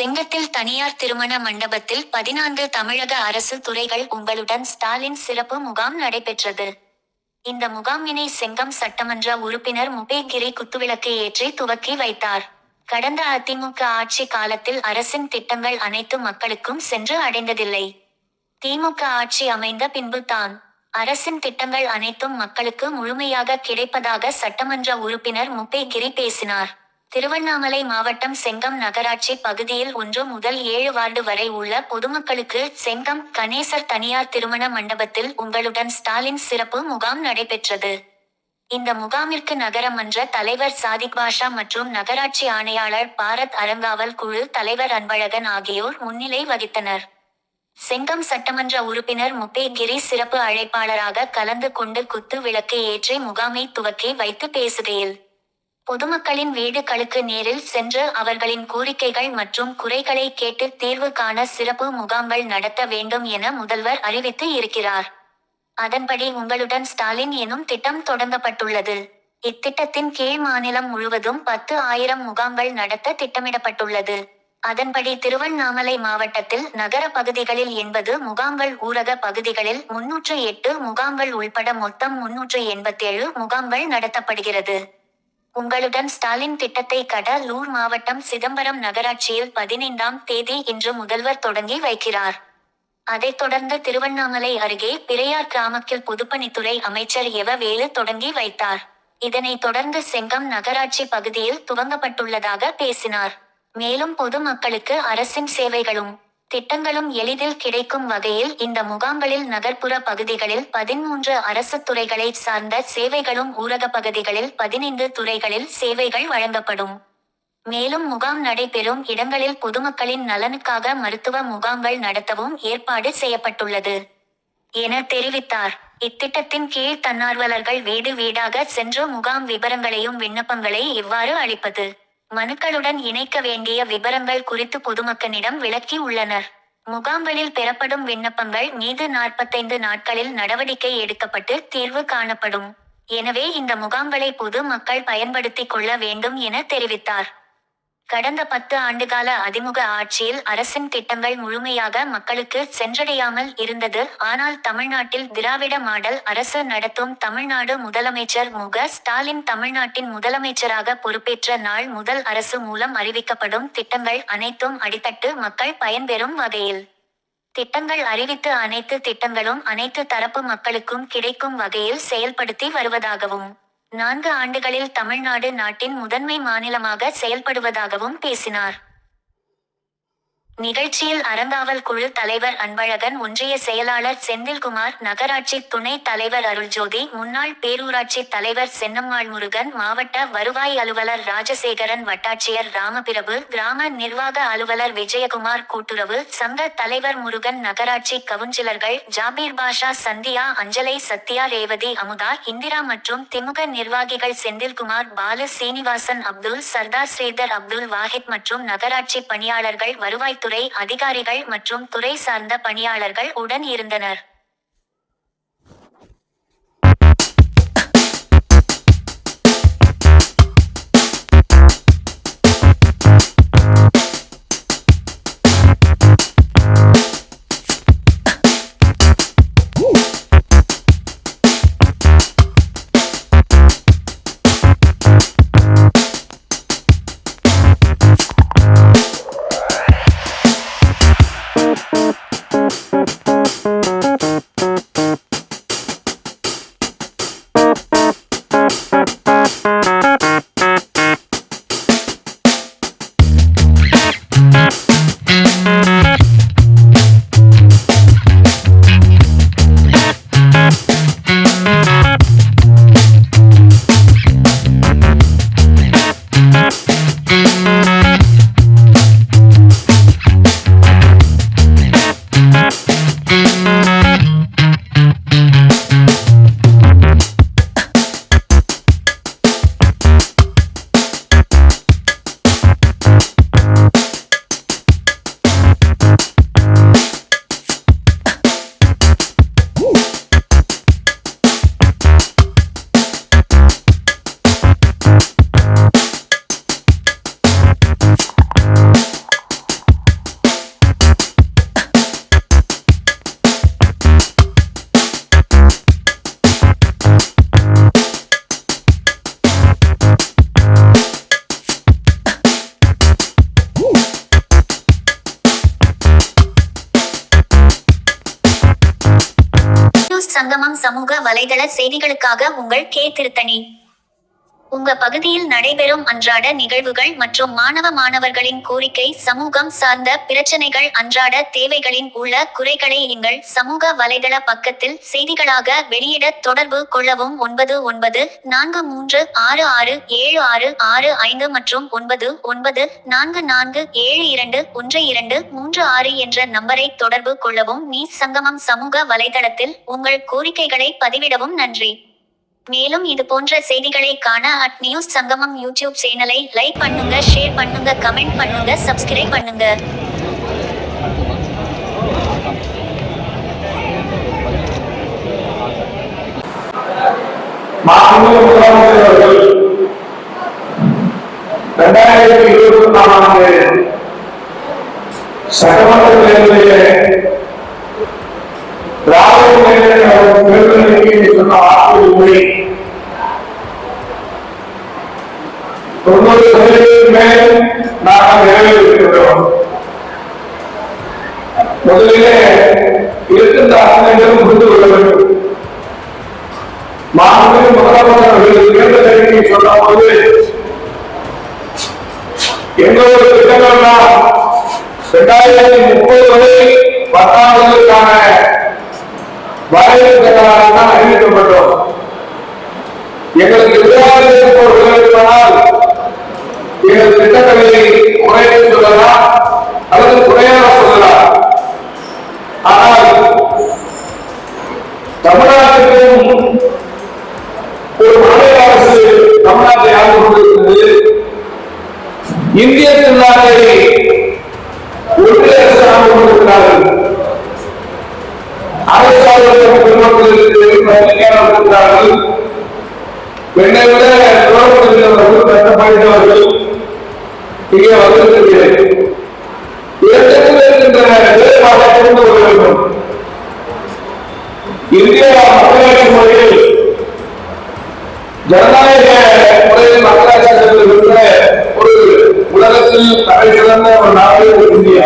செங்கத்தில் தனியார் திருமண மண்டபத்தில் 14 தமிழக அரசு துறைகள் உங்களுடன் ஸ்டாலின் சிறப்பு முகாம் நடைபெற்றது. இந்த முகாமினை செங்கம் சட்டமன்ற உறுப்பினர் முபேகிரி குத்துவிளக்கு ஏற்றி துவக்கி வைத்தார். கடந்த அதிமுக ஆட்சி காலத்தில் அரசின் திட்டங்கள் அனைத்து மக்களுக்கும் சென்று அடைந்ததில்லை. திமுக ஆட்சி அமைந்த பின்பு தான் அரசின் திட்டங்கள் அனைத்தும் மக்களுக்கு முழுமையாக கிடைப்பதாக சட்டமன்ற உறுப்பினர் முபேகிரி பேசினார். திருவண்ணாமலை மாவட்டம் செங்கம் நகராட்சி பகுதியில் 1 முதல் 7 வார்டு வரை உள்ள பொதுமக்களுக்கு செங்கம் கணேசர் தனியார் திருமண மண்டபத்தில் உங்களுடன் ஸ்டாலின் சிறப்பு முகாம் நடைபெற்றது. இந்த முகாமிற்கு நகரமன்ற தலைவர் சாதிக் பாஷா மற்றும் நகராட்சி ஆணையாளர் பாரத் அறங்காவல் குழு தலைவர் அன்பழகன் ஆகியோர் முன்னிலை வகித்தனர். செங்கம் சட்டமன்ற உறுப்பினர் முபேகிரி சிறப்பு அழைப்பாளராக கலந்து கொண்டு குத்து விளக்கு ஏற்றி முகாமை துவக்கி வைத்து பேசுகையில், பொதுமக்களின் வீடுகளுக்கு நேரில் சென்று அவர்களின் கோரிக்கைகள் மற்றும் குறைகளை கேட்டு தீர்வு காண சிறப்பு முகாம்கள் நடத்த வேண்டும் என முதல்வர் அறிவித்து இருக்கிறார். அதன்படி உங்களுடன் ஸ்டாலின் எனும் திட்டம் தொடங்கப்பட்டுள்ளது. இத்திட்டத்தின் கீழ் மாநிலம் முழுவதும் 10,000 முகாம்கள் நடத்த திட்டமிடப்பட்டுள்ளது. அதன்படி திருவண்ணாமலை மாவட்டத்தில் நகர பகுதிகளில் 80 முகாம்கள், ஊரக பகுதிகளில் 308 முகாம்கள் உள்பட மொத்தம் 387 முகாம்கள் நடத்தப்படுகிறது. உங்களுடன் ஸ்டாலின் திட்டத்தை கடலூர் மாவட்டம் சிதம்பரம் நகராட்சியில் 15ஆம் தேதி இன்று முதல்வர் தொடங்கி வைக்கிறார். அதைத் தொடர்ந்து திருவண்ணாமலை அருகே பிறையார் கிராமத்தில் பொதுப்பணித்துறை அமைச்சர் எவ வேலு தொடங்கி வைத்தார். இதனைத் தொடர்ந்து செங்கம் நகராட்சி பகுதியில் துவங்கப்பட்டுள்ளதாக பேசினார். மேலும் பொது மக்களுக்கு அரசின் சேவைகளும் திட்டங்களும் எளிதில் கிடைக்கும் வகையில் இந்த முகாம்களில் நகர்ப்புற பகுதிகளில் 13 அரசு துறைகளை சார்ந்த சேவைகளும், ஊரக பகுதிகளில் 15 துறைகளில் சேவைகள் வழங்கப்படும். மேலும் முகாம் நடைபெறும் இடங்களில் பொதுமக்களின் நலனுக்காக மருத்துவ முகாம்கள் நடத்தவும் ஏற்பாடு செய்யப்பட்டுள்ளது என தெரிவித்தார். இத்திட்டத்தின் கீழ் தன்னார்வலர்கள் வீடு வீடாக சென்று முகாம் விபரங்களையும் விண்ணப்பங்களை எவ்வாறு அளிப்பது, மனுக்களுடன் இணைக்க வேண்டிய விபரங்கள் குறித்து பொதுமக்களிடம் விளக்கி உள்ளனர். முகாம்களில் பெறப்படும் விண்ணப்பங்கள் மீது 45 நாட்களில் நடவடிக்கை எடுக்கப்பட்டு தீர்வு காணப்படும். எனவே இந்த முகாம்களை பொது மக்கள் பயன்படுத்திக் கொள்ள வேண்டும் என தெரிவித்தார். கடந்த 10 ஆண்டுகால அதிமுக ஆட்சியில் அரசின் திட்டங்கள் முழுமையாக மக்களுக்கு சென்றடையாமல் இருந்தது. ஆனால் தமிழ்நாட்டில் திராவிட மாடல் அரசு நடத்தும் தமிழ்நாடு முதலமைச்சர் மு.க. ஸ்டாலின் தமிழ்நாட்டின் முதலமைச்சராக பொறுப்பேற்ற நாள் முதல் அரசு மூலம் அறிவிக்கப்படும் திட்டங்கள் அனைத்தும் அடித்தட்டு மக்கள் பயன்பெறும் வகையில் திட்டங்கள் அறிவித்து அனைத்து திட்டங்களும் அனைத்து தரப்பு மக்களுக்கும் கிடைக்கும் வகையில் செயல்படுத்தி வருவதாகவும், 4 ஆண்டுகளில் தமிழ்நாடு நாட்டின் முதன்மை மாநிலமாக செயல்படுவதாகவும் பேசினார். நிகழ்ச்சியில் அறங்காவல் குழு தலைவர் அன்பழகன், ஒன்றிய செயலாளர் செந்தில்குமார், நகராட்சி துணை தலைவர் அருள்ஜோதி, முன்னாள் பேரூராட்சி தலைவர் சென்னம்மாள் முருகன், மாவட்ட வருவாய் அலுவலர் ராஜசேகரன், வட்டாட்சியர் ராமபிரபு, கிராம நிர்வாக அலுவலர் விஜயகுமார், கூட்டுறவு சங்க தலைவர் முருகன், நகராட்சி கவுன்சிலர்கள் ஜாபீர் பாஷா, சந்தியா, அஞ்சலை, சத்யா, ரேவதி, அமுதா, இந்திரா மற்றும் திமுக நிர்வாகிகள் செந்தில்குமார், பாலு, சீனிவாசன், அப்துல் சர்தார், ஸ்ரீதர், அப்துல் வாஹித் மற்றும் நகராட்சி பணியாளர்கள், வருவாய்த்துறை அதிகாரிகள் மற்றும் துறை சார்ந்த பணியாளர்கள் உடன் இருந்தனர். சங்கமம் சமூக வலைதள செய்திகளுக்காக உங்கள் கே. திருத்தணி. உங்க பகுதியில் நடைபெறும் அன்றாட நிகழ்வுகள் மற்றும் மாணவர்களின் கோரிக்கை, சமூகம் சார்ந்த பிரச்சனைகள், அன்றாட தேவைகளின் உள்ள குறைகளை எங்கள் சமூக வலைதள பக்கத்தில் செய்திகளாக வெளியிட தொடர்பு கொள்ளவும். 9943667665 மற்றும் 9944721236 என்ற நம்பரை தொடர்பு கொள்ளவும். நியூஸ் சங்கமம் சமூக வலைதளத்தில் உங்கள் கோரிக்கைகளை பதிவிடவும். நன்றி. மேலும் இது போன்ற செய்திகளை காண @நியூஸ் சங்கமம் யூடியூப் சேனலை லைக் பண்ணுங்க, ஷேர் பண்ணுங்க, கமெண்ட் பண்ணுங்க, சப்ஸ்கிரைப் பண்ணுங்க. மாண்புமிகு முதலமைச்சர் அவர்கள் 2024 ஆண்டு சட்டமன்ற தேர்தலிலே திராவிட முன்னேற்ற கழகம் தேர்தல் அறிக்கையை சொன்ன வாக்குறுதிகளை 90% மேல் நாங்கள் நிறைவேற்றிருக்கிறோம். முதலிலே இருக்கின்ற அத்தனைகளும் புரிந்து கொள்ள வேண்டும். மாண்புமிகு முதலமைச்சர் அவர்கள் தேர்தல் அறிக்கையை சொன்ன போது எங்களோட திட்டங்கள்லாம் 2030 வரை 10ஆம் ஆண்டுக்கான வரைவு திட்டங்களாக தான் அறிவிக்கப்பட்டோம். எங்களுக்கு எதிராக இருப்பவர்களால் எங்கள் திட்டங்களை குறைத்து சொல்லலாம் அல்லது குறையாக சொல்லலாம். ஆனால் தமிழ்நாட்டிற்கும் ஒரு மாநில அரசு தமிழ்நாட்டை ஆண்டு கொண்டிருக்கிறது. இந்திய திருநாட்டை ஒன்றிய அரசு ஆண்டு கொண்டிருக்கிறார்கள். அரசாங்கம் இருக்கிறார்கள். என்னை விட கட்டப்பட்டவர்கள் இங்கே வந்திருக்கிறேன். இரண்டுக்கும் இருக்கின்ற வேறுபாட்டை புரிந்து கொள்ள வேண்டும். இந்திய மக்களாட்சி முறையில் ஜனநாயக முறையில் மக்களாட்சி இருக்கின்ற ஒரு உலகத்தில் தலை சிறந்த ஒரு நாடு இந்தியா.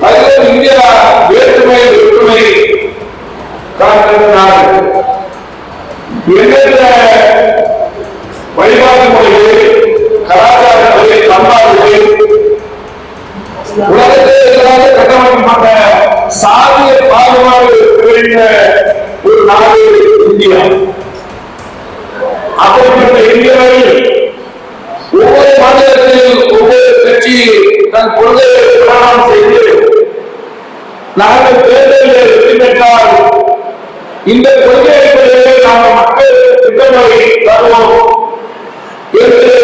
அதில் இந்தியா வேற்றுமை ஒற்றுமை காட்டுகிற நாடு. எண்ணற்ற வழிபாட்டு முறைகள், கலாச்சாரங்கள், பண்பாடுகள், உலகத்தில் கட்டமைக்கப்பட்ட சாதிய பாகுபாடு நிறைந்த ஒரு நாடு இந்தியா. அப்படிப்பட்ட இந்தியாவில் ஒவ்வொரு மாநிலத்தில் ஒவ்வொரு கட்சி தன் கொள்கையை பிரகடனம் செய்து நாங்கள் தேர்தலில் வெற்றி பெற்றால் இந்த கொள்கை அடிப்படையில் நாங்கள் மக்கள் திட்டங்களை தருவோம் என்று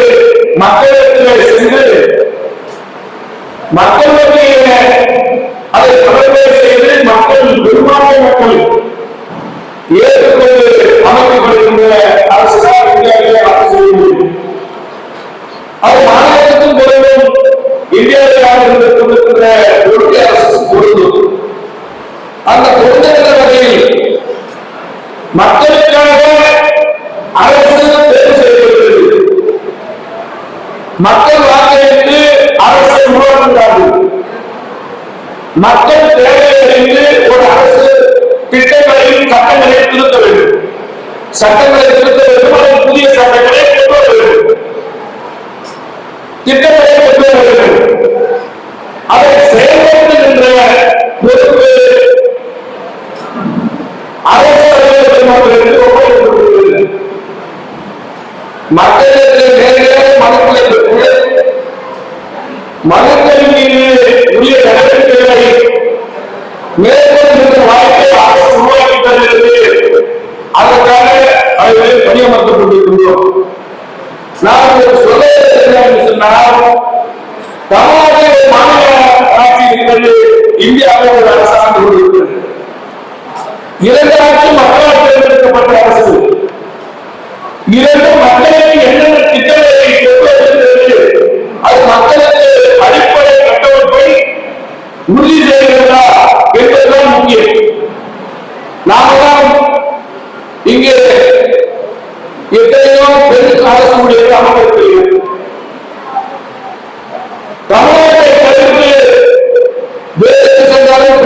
மக்களிடத்தில் சென்று மக்கள் மத்தியிலே அதை தொடர்பு செய்து மக்கள் பெரும்பான்மை மக்கள் ஏற்றுக்கொண்டு அமைக்கப்படுகின்ற அரசு இந்தியாவிலே ஆட்சி செய்ய முடியும். அது மாநிலத்துக்கும் பொருளும் இந்தியாவில் கொண்டிருக்கிற ஒன்றிய அரசுக்கும் பொருந்தும். அந்த பொருந்துகிற வகையில் மக்களுக்காக அரசு தேர்வு செய்யப்படுகிறது. மக்கள் வாக்களித்து அரசை உருவாக்குகிறார்கள். மக்கள் தேவையை அறிந்து ஒரு அரசு திட்டங்களையும் சட்டங்களையும் திருத்த வேண்டும். சட்டங்களை திருத்த வேண்டும், அல்லது புதிய சட்டங்களை கொண்டு வர வேண்டும், திட்டங்களை கொண்டு வர வேண்டும். அதை செயல்படுத்துகின்ற பொறுப்பு அரசு மக்களுக்கு நேரடியாக மனுக்களை பெற்று மனுக்கள் மீது உரிய நடவடிக்கைகளை மேற்கொள்கின்ற வாய்ப்பை அரசு உருவாக்கி தருகிறது. அதற்காக அவர்களை பணியமர்த்தப்பட்டிருக்கின்றோம். நான் சொல்ல சொன்னால், தமிழ்நாட்டில் மாநில ஆட்சி இருக்கிறது, இந்தியாவில் ஒரு அரசாங்கம் கொண்டிருக்கிறது. 2 ஆட்சி மக்களால் தேர்ந்தெடுக்கப்பட்ட அரசு. 2 மக்களுக்கு என்னென்ன திட்டங்களை கொண்டு அது மக்களுக்கு அடிப்படை கட்டமைப்பை உறுதி செய்கிறதா என்பதுதான் முக்கியம். நாமெல்லாம் இங்கே எத்தனையோ பெண் அரசு ஊழியர்கள் அமைந்திருக்கிறது. தமிழ்நாட்டை தவிர்த்து வேறு சென்றாலும்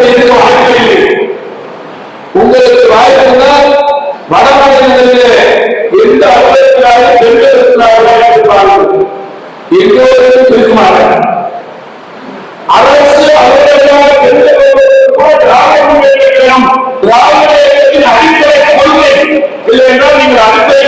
வாய்ப்பில்லை. உங்களுக்கு வாய்ப்புனால் வட மாநிலங்களிலே எந்த அலுவலகத்திலாவது இருப்பார்கள், எல்லோருக்கும் இருக்குமாறு அரசு அலுவலகமாக திராவிட இயக்கத்தின் அடிப்படை கொள்கை இல்லை என்றால் நீங்கள் அடிப்படை